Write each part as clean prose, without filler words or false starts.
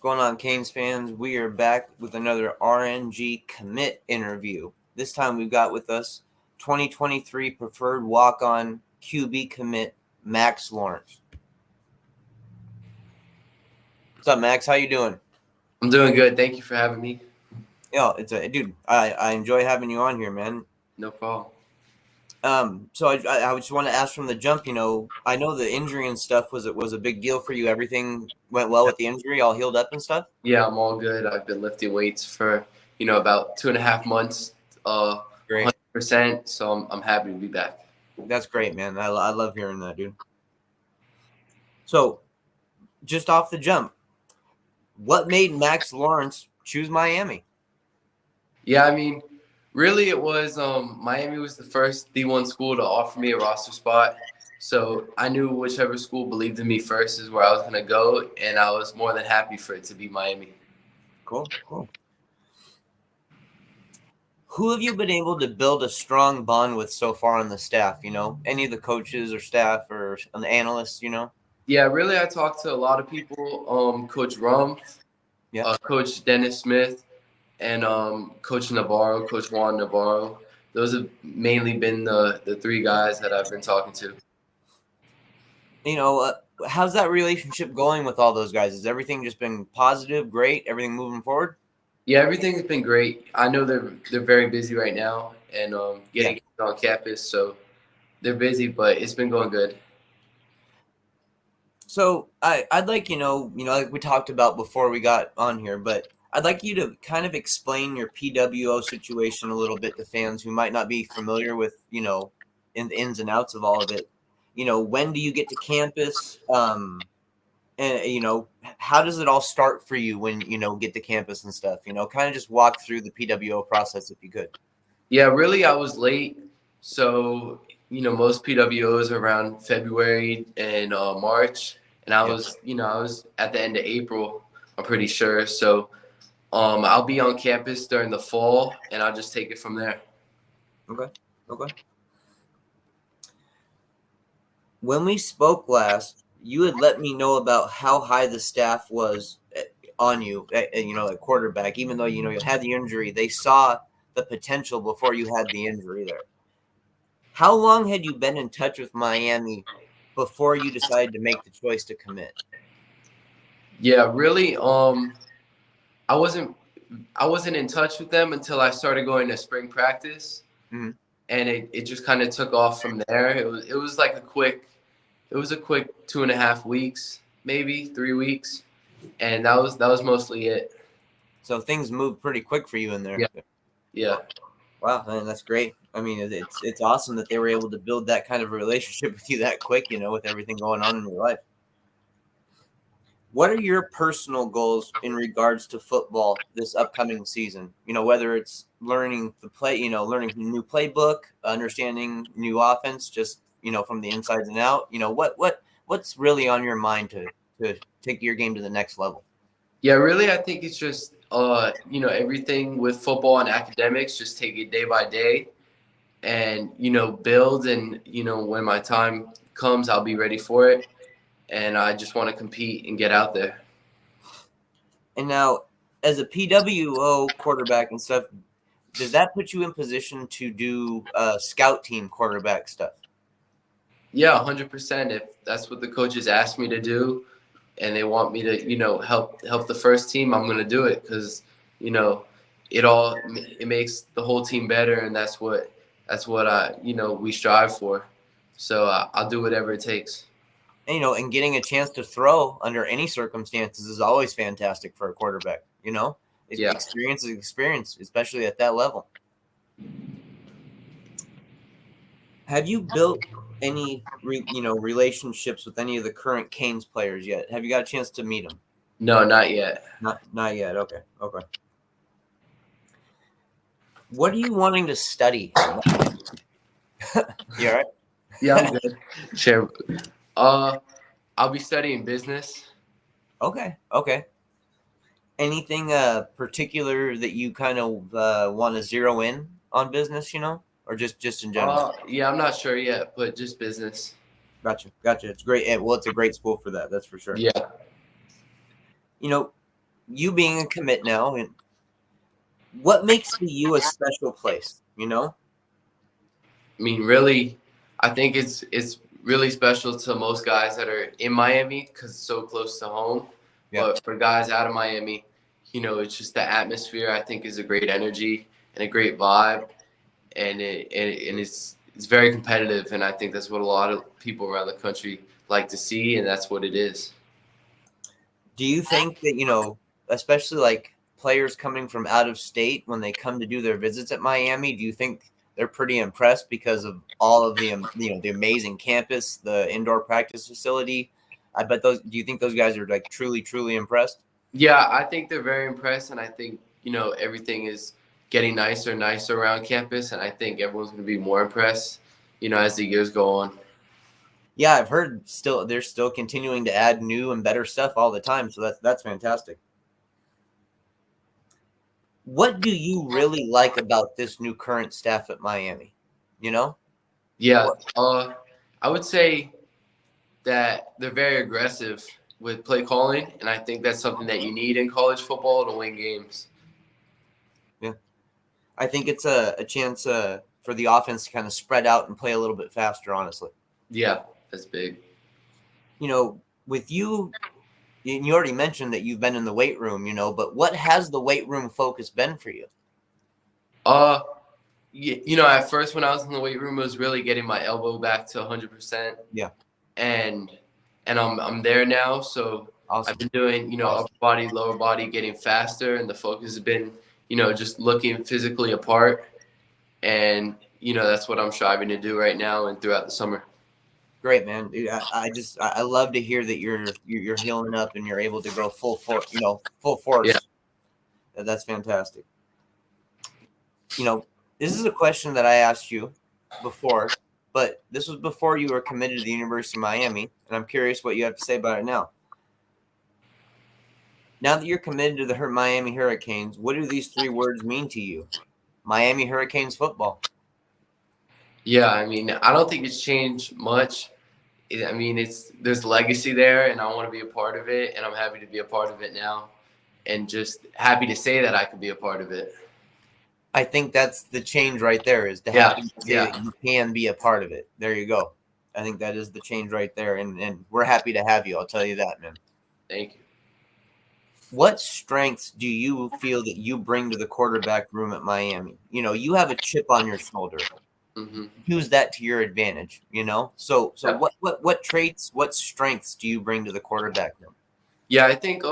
going on, Canes fans? We are back with another RNG commit interview. This time we've got with us 2023 preferred walk-on QB commit, Max Lawrence. What's up, Max? How you doing? I'm doing good. Thank you for having me. Yeah, dude. I enjoy having you on here, man. No problem. So I just want to ask from the jump. I know the injury and stuff was a big deal for you. Everything went well with the injury, all healed up and stuff. Yeah, I'm all good. I've been lifting weights for about 2.5 months, Great. 100%. So I'm happy to be back. That's great, man. I love hearing that, dude. So, just off the jump, what made Max Lawrence choose Miami? Yeah, I mean, really, it was Miami was the first D1 school to offer me a roster spot. So I knew whichever school believed in me first is where I was going to go, and I was more than happy for it to be Miami. Cool. Who have you been able to build a strong bond with so far on the staff? Any of the coaches or staff or the analysts? Yeah, really, I talked to a lot of people. Coach Rum, Coach Dennis Smith, and Coach Navarro, Coach Juan Navarro. Those have mainly been the three guys that I've been talking to. How's that relationship going with all those guys? Has everything just been positive, great, everything moving forward? Yeah, everything's been great. I know they're very busy right now and getting on campus, so they're busy, but it's been going good. So I'd like, like we talked about before we got on here, but I'd like you to kind of explain your PWO situation a little bit to fans who might not be familiar with, in the ins and outs of all of it. When do you get to campus? And, how does it all start for you when, get to campus and stuff? Kind of just walk through the PWO process if you could. Yeah, really, I was late. So, most PWOs are around February and March. And I was at the end of April, I'm pretty sure. So I'll be on campus during the fall, and I'll just take it from there. Okay. When we spoke last, you had let me know about how high the staff was on you, at quarterback. Even though, you had the injury, they saw the potential before you had the injury there. How long had you been in touch with Miami before you decided to make the choice to commit? Yeah, really. I wasn't in touch with them until I started going to spring practice, and it just kind of took off from there. It was like a quick 2.5 weeks, maybe 3 weeks, and that was mostly it. So things moved pretty quick for you in there. Yeah. Wow, man, that's great. I mean, it's awesome that they were able to build that kind of a relationship with you that quick, with everything going on in your life. What are your personal goals in regards to football this upcoming season? Whether it's learning the play, learning a new playbook, understanding new offense, just, from the insides and out. What's really on your mind to take your game to the next level? Yeah, really, I think it's just everything with football and academics, just take it day by day and build, and when my time comes, I'll be ready for it, and I just want to compete and get out there. And now, as a PWO quarterback and stuff, does that put you in position to do scout team quarterback stuff? Yeah, 100%. If that's what the coaches asked me to do, and they want me to, help the first team, I'm going to do it because, it makes the whole team better, and that's what I, we strive for. So I'll do whatever it takes. And getting a chance to throw under any circumstances is always fantastic for a quarterback. Experience is experience, especially at that level. Have you built any, relationships with any of the current Canes players yet? Have you got a chance to meet them? No, not yet. Not yet. Okay. What are you wanting to study? You all right? Yeah, I'm good. Sure. I'll be studying business. Okay. Anything particular that you kind of want to zero in on business, or just in general? Yeah, I'm not sure yet, but just business. Gotcha. It's great. Well, it's a great school for that. That's for sure. Yeah. you being a commit now, and what makes the U a special place? You know? I mean, really, I think it's really special to most guys that are in Miami because it's so close to home. Yeah. But for guys out of Miami, it's just the atmosphere. I think is a great energy and a great vibe, and it's very competitive. And I think that's what a lot of people around the country like to see, and that's what it is. Do you think that, especially like players coming from out of state when they come to do their visits at Miami, do you think they're pretty impressed because of all of the amazing campus, the indoor practice facility? I bet those. Do you think those guys are like truly impressed? Yeah, I think they're very impressed, and I think everything is getting nicer and nicer around campus, and I think everyone's going to be more impressed, as the years go on. Yeah, I've heard they're still continuing to add new and better stuff all the time, so that's fantastic. What do you really like about this new current staff at Miami? Yeah, I would say that they're very aggressive with play calling, and I think that's something that you need in college football to win games. Yeah, I think it's a chance for the offense to kind of spread out and play a little bit faster, honestly. Yeah, that's big. With you already mentioned that you've been in the weight room, but what has the weight room focus been for you? At first when I was in the weight room, it was really getting my elbow back to 100%. Yeah. And I'm there now, so Awesome. I've been doing upper body, lower body, getting faster, and the focus has been just looking physically apart, and that's what I'm striving to do right now and throughout the summer. Great, man. I love to hear that you're healing up and you're able to go full force. Yeah. That's fantastic. This is a question that I asked you before, but this was before you were committed to the University of Miami, and I'm curious what you have to say about it now. Now that you're committed to the Miami Hurricanes, what do these three words mean to you? Miami Hurricanes football. Yeah, I mean, I don't think it's changed much. I mean, there's legacy there, and I want to be a part of it, and I'm happy to be a part of it now, and just happy to say that I could be a part of it. I think that's the change right there, is to have to say that you can be a part of it. There you go. I think that is the change right there, and we're happy to have you. I'll tell you that, man. Thank you. What strengths do you feel that you bring to the quarterback room at Miami? You have a chip on your shoulder. Mm-hmm. Use that to your advantage. So what traits, what strengths do you bring to the quarterback room? Yeah, I think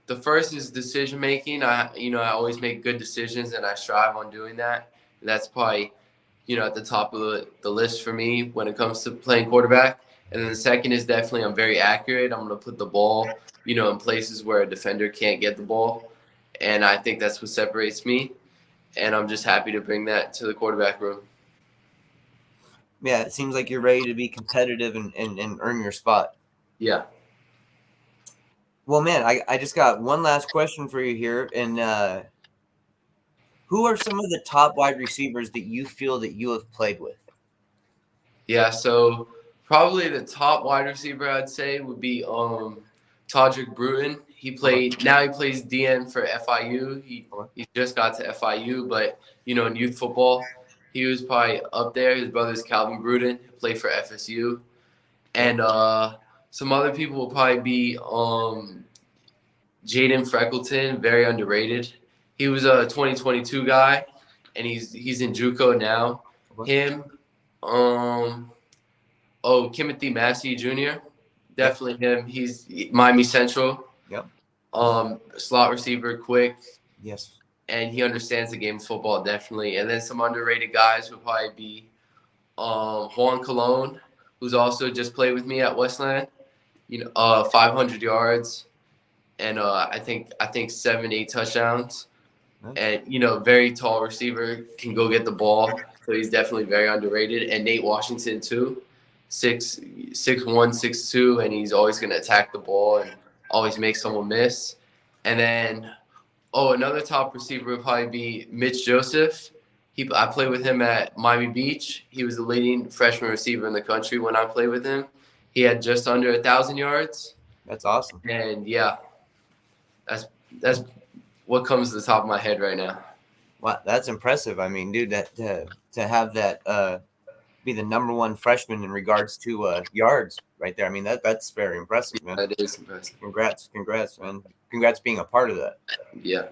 the first is decision making. I always make good decisions, and I strive on doing that. And that's probably at the top of the list for me when it comes to playing quarterback. And then the second is definitely I'm very accurate. I'm going to put the ball in places where a defender can't get the ball, and I think that's what separates me. And I'm just happy to bring that to the quarterback room. Yeah, it seems like you're ready to be competitive and earn your spot. Yeah. Well, man, I just got one last question for you here. And who are some of the top wide receivers that you feel that you have played with? Yeah, so probably the top wide receiver I'd say would be Todrick Bruton. He plays DN for FIU. He just got to FIU, but in youth football, he was probably up there. His brother's Calvin Bruton, played for FSU. And some other people will probably be Jaden Freckleton, very underrated. He was a 2022 guy, and he's in JUCO now. Him, Timothy Massey Jr., definitely him. He's Miami Central. Yep. Slot receiver, quick. Yes. And he understands the game of football, definitely. And then some underrated guys would probably be Juan Colon, who's also just played with me at Westland. 500 yards, and I think 7-8 touchdowns. Nice. And very tall receiver, can go get the ball. So he's definitely very underrated. And Nate Washington too, 6'1", 6'2", and he's always going to attack the ball and always make someone miss. And then another top receiver would probably be Mitch Joseph. I played with him at Miami Beach. He was the leading freshman receiver in the country when I played with him. He had just under 1,000 yards. That's awesome. And yeah, that's That's what comes to the top of my head right now. Wow, that's impressive. I mean, dude, that to have that be the number one freshman in regards to yards right there. I mean, that's very impressive, man. That is impressive. Congrats, man. Congrats being a part of that. Yeah.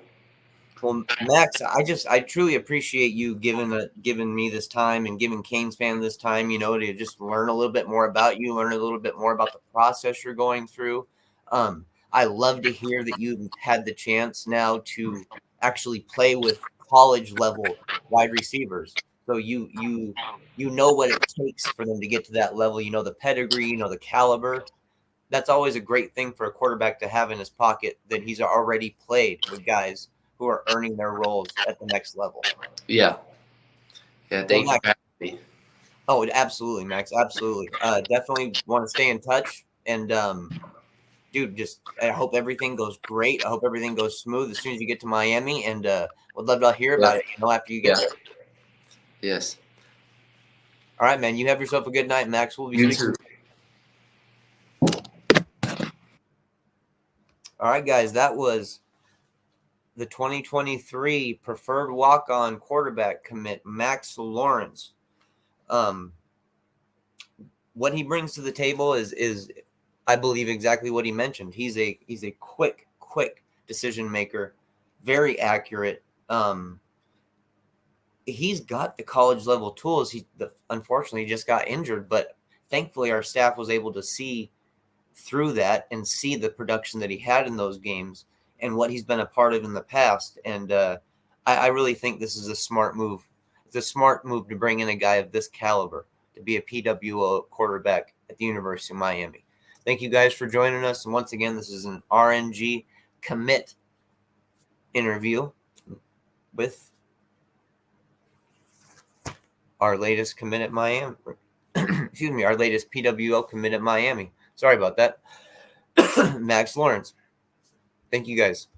Well, Max, I truly appreciate you giving me this time and giving Canes fan this time, to just learn a little bit more about you, learn a little bit more about the process you're going through. I love to hear that you've had the chance now to actually play with college level wide receivers. So you know what it takes for them to get to that level. You know the pedigree, you know the caliber. That's always a great thing for a quarterback to have in his pocket, that he's already played with guys who are earning their roles at the next level. Yeah. Yeah. Well, Thank you Max, for having me. oh, absolutely, Max, absolutely. Definitely want to stay in touch. And dude, just I hope everything goes great. I hope everything goes smooth as soon as you get to Miami, and would love to hear about Yeah. it. After you get Yeah. there. Yes. All right, man. You have yourself a good night, Max. We'll be You speaking. too. All right, guys. That was the 2023 preferred walk-on quarterback commit, Max Lawrence. What he brings to the table is I believe exactly what he mentioned. He's a quick decision maker, very accurate. He's got the college level tools. Unfortunately, he just got injured, but thankfully our staff was able to see through that and see the production that he had in those games and what he's been a part of in the past. And I really think this is a smart move. It's a smart move to bring in a guy of this caliber to be a PWO quarterback at the University of Miami. Thank you guys for joining us. And once again, this is an RNG commit interview with our latest commit at Miami. Excuse me, our latest PWO commit at Miami. Sorry about that. Max Lawrence. Thank you guys.